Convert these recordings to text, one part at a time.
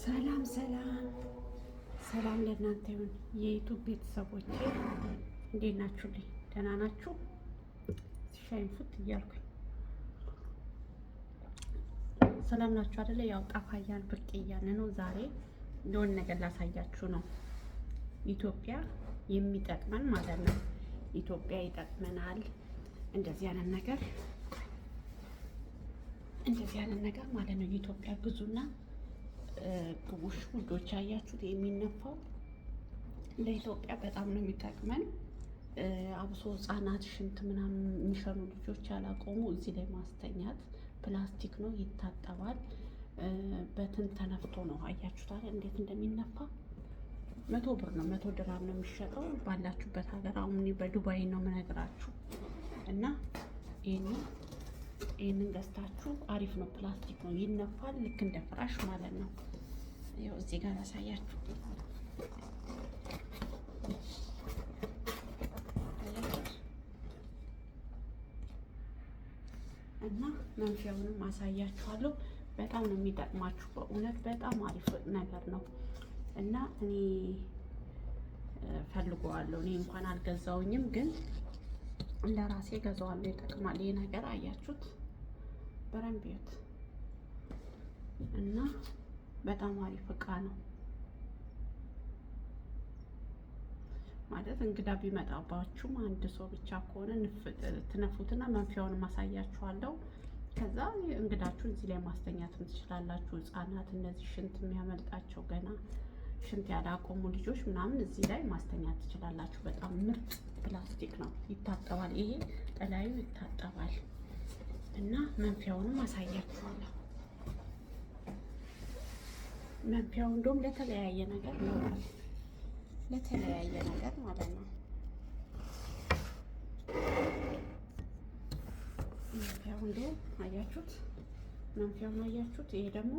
ሰላም ሰላም ሰላም ለእናንተ ይሁን የዩቱብ ቤተሰቦቼ፣ እንዴት ናችሁልኝ? ደህና ናችሁ? ሻይን ፉት እያልኩኝ ሰላም ናችሁ አይደለ? ያው ጠፋያን ብቅ እያልን ነው። ዛሬ የሆነ ነገር ላሳያችሁ ነው። ኢትዮጵያ የሚጠቅመን ማለት ነው። ኢትዮጵያ ይጠቅመናል። እንደዚህ አይነት ነገር ማለት ነው። ኢትዮጵያ ግዙና ግቡሽ ውዶች፣ አያችሁት? የሚነፋው ለኢትዮጵያ በጣም ነው የሚጠቅመን። አብሶ ህጻናት ሽንት ምናምን የሚሸኑ ልጆች ያላቆሙ እዚህ ላይ ማስተኛት። ፕላስቲክ ነው፣ ይታጠባል። በትን ተነፍቶ ነው። አያችሁታል እንዴት እንደሚነፋ። 100 ብር ነው፣ 100 ድራም ነው የሚሸጠው ባላችሁበት ሀገር። አሁን በዱባይ ነው የምነግራችሁ። እና ይህንን ገዝታችሁ አሪፍ ነው። ፕላስቲክ ነው፣ ይነፋል። ልክ እንደ ፍራሽ ማለት ነው። ይኸው እዚህ ጋር ያሳያችሁ እና መንፊያውንም አሳያችኋለሁ። በጣም ነው የሚጠቅማችሁ በእውነት በጣም አሪፍ ነገር ነው። እና እኔ ፈልገዋለሁ። እኔ እንኳን አልገዛውኝም፣ ግን ለራሴ ገዛዋለሁ። ይጠቅማል ይሄ ነገር። አያችሁት? በረንብ ይዩት። እና በጣም አሪፍ እቃ ነው ማለት እንግዳ ቢመጣባችሁም አንድ ሰው ብቻ ከሆነ ትነፉትና መንፊያውን ማሳያችኋለሁ። ከዛ እንግዳችሁን እዚህ ላይ ማስተኛትም ትችላላችሁ። ህጻናት እነዚህ ሽንት የሚያመልጣቸው ገና ሽንት ያላቆሙ ልጆች ምናምን እዚህ ላይ ማስተኛት ትችላላችሁ። በጣም ምርጥ ፕላስቲክ ነው፣ ይታጠባል። ይሄ ጠላዩ ይታጠባል። እና መንፊያውንም አሳያችኋለሁ። መንፊያው እንደውም ለተለያየ ነገር ይሆናል፣ ለተለያየ ነገር ማለት ነው። መንፊያው እንደውም አያችሁት? መንፊያውን አያችሁት? ይሄ ደግሞ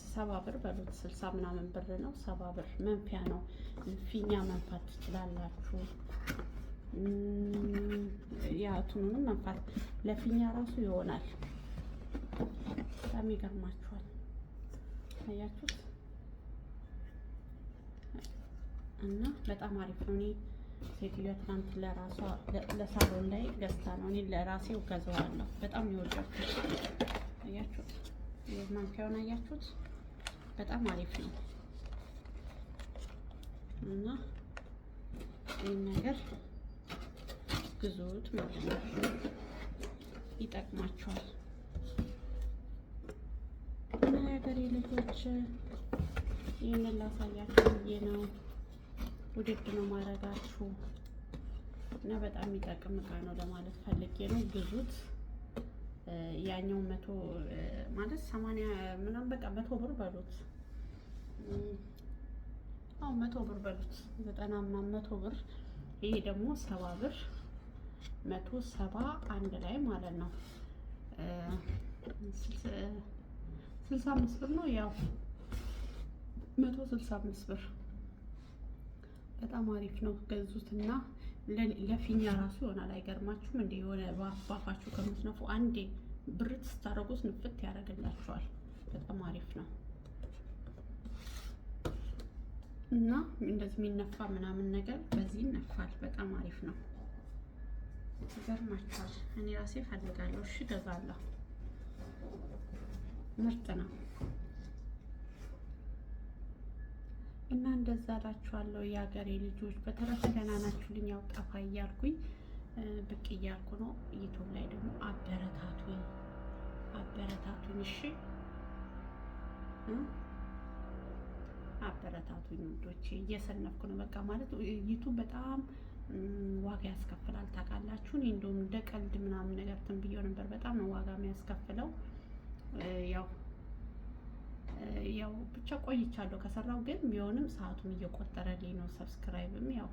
70 ብር በሉት፣ 60 ምናምን ብር ነው። 70 ብር መንፊያ ነው። ፊኛ መንፋት ትችላላችሁ። ያቱንም መንፋት ለፊኛ ራሱ ይሆናል። በጣም ይገርማችኋል። አያችሁት? እና በጣም አሪፍ ነው። እኔ ሴትዮዋ ትናንት ለራሷ ለሳሎን ላይ ገዝታ ነው፣ እኔ ለራሴው ገዛዋለሁ። በጣም ይወዳችሁ። አያችሁት? ማንኪያውን አያችሁት? በጣም አሪፍ ነው። እና ይህን ነገር ግዙት ማለት ነው፣ ይጠቅማችኋል። እና የሀገሬ ልጆች ይህንን ላሳያችሁ ብዬ ነው። ውድድ ነው ማድረጋችሁ እና በጣም የሚጠቅም እቃ ነው ለማለት ፈልጌ ነው። ግዙት። ያኛው 100 ማለት 80 ምናምን በቃ 100 ብር በሉት። አዎ 100 ብር በሉት፣ 90 ምናምን 100 ብር። ይሄ ደግሞ 70 ብር፣ 170 አንድ ላይ ማለት ነው። 65 ብር ነው፣ ያው 165 ብር። በጣም አሪፍ ነው። ገዙትና ለፊኛ ራሱ ይሆናል። አይገርማችሁም? እንደ የሆነ ባፋችሁ ከምትነፉ አንዴ ብርት ስታደርጉት ንፍት ያደርግላችኋል። በጣም አሪፍ ነው። እና እንደዚህ የሚነፋ ምናምን ነገር በዚህ ይነፋል። በጣም አሪፍ ነው። ይገርማችኋል። እኔ ራሴ ፈልጋለሁ። እሺ እገዛለሁ። ምርጥ ነው። እና እንደዛ እላችኋለሁ የሀገሬ ልጆች። በተረፈ ደህና ናችሁልኝ? ያው ጠፋ እያልኩኝ ብቅ እያልኩ ነው። ዩቱብ ላይ ደግሞ አበረታቱኝ። እሺ አበረታቱኝ ውዶቼ። እየሰነፍኩ ነው በቃ ማለት ዩቱብ በጣም ዋጋ ያስከፍላል ታውቃላችሁ። እኔ እንደውም እንደ ቀልድ ምናምን ነገር ትንብዬው ነበር። በጣም ነው ዋጋ የሚያስከፍለው። ያው ብቻ ቆይቻለሁ ከሰራው፣ ግን ቢሆንም ሰዓቱም እየቆጠረልኝ ነው። ሰብስክራይብም ያው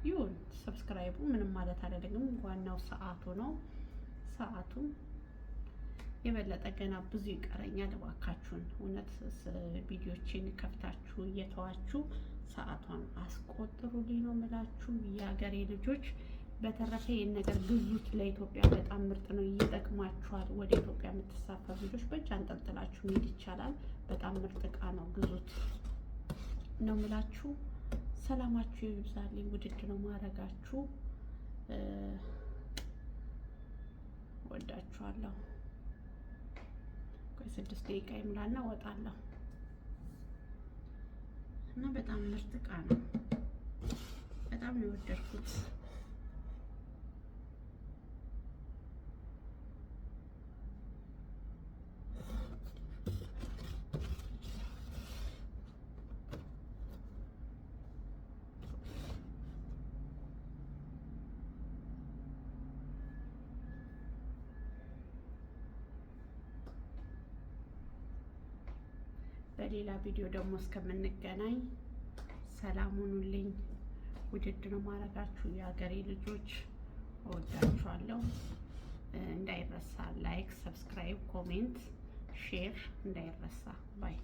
ይሁን፣ ሰብስክራይቡ ምንም ማለት አይደለም። ዋናው ሰዓቱ ነው። ሰዓቱም የበለጠ ገና ብዙ ይቀረኛል። እባካችሁን እውነት ቪዲዮችን ከፍታችሁ እየተዋችሁ ሰዓቷን አስቆጥሩልኝ ነው የምላችሁ የሀገሬ ልጆች። በተረፈ ይህን ነገር ግዙት። ለኢትዮጵያ በጣም ምርጥ ነው፣ ይጠቅማችኋል። ወደ ኢትዮጵያ የምትሳፈሩ ልጆች በእጅ አንጠልጥላችሁ መሄድ ይቻላል። በጣም ምርጥ እቃ ነው፣ ግዙት ነው ምላችሁ። ሰላማችሁ ይብዛልኝ። ውድድ ነው ማረጋችሁ። ወዳችኋለሁ። ቆይ 6 ደቂቃ ይሙላና እወጣለሁ። እና በጣም ምርጥ እቃ ነው። በጣም ነው የወደድኩት። በሌላ ቪዲዮ ደግሞ እስከምንገናኝ ሰላም ሁኑልኝ። ውድድ ነው ማረጋችሁ የሀገሬ ልጆች፣ እወዳችኋለሁ። እንዳይረሳ ላይክ፣ ሰብስክራይብ፣ ኮሜንት፣ ሼር እንዳይረሳ ባይ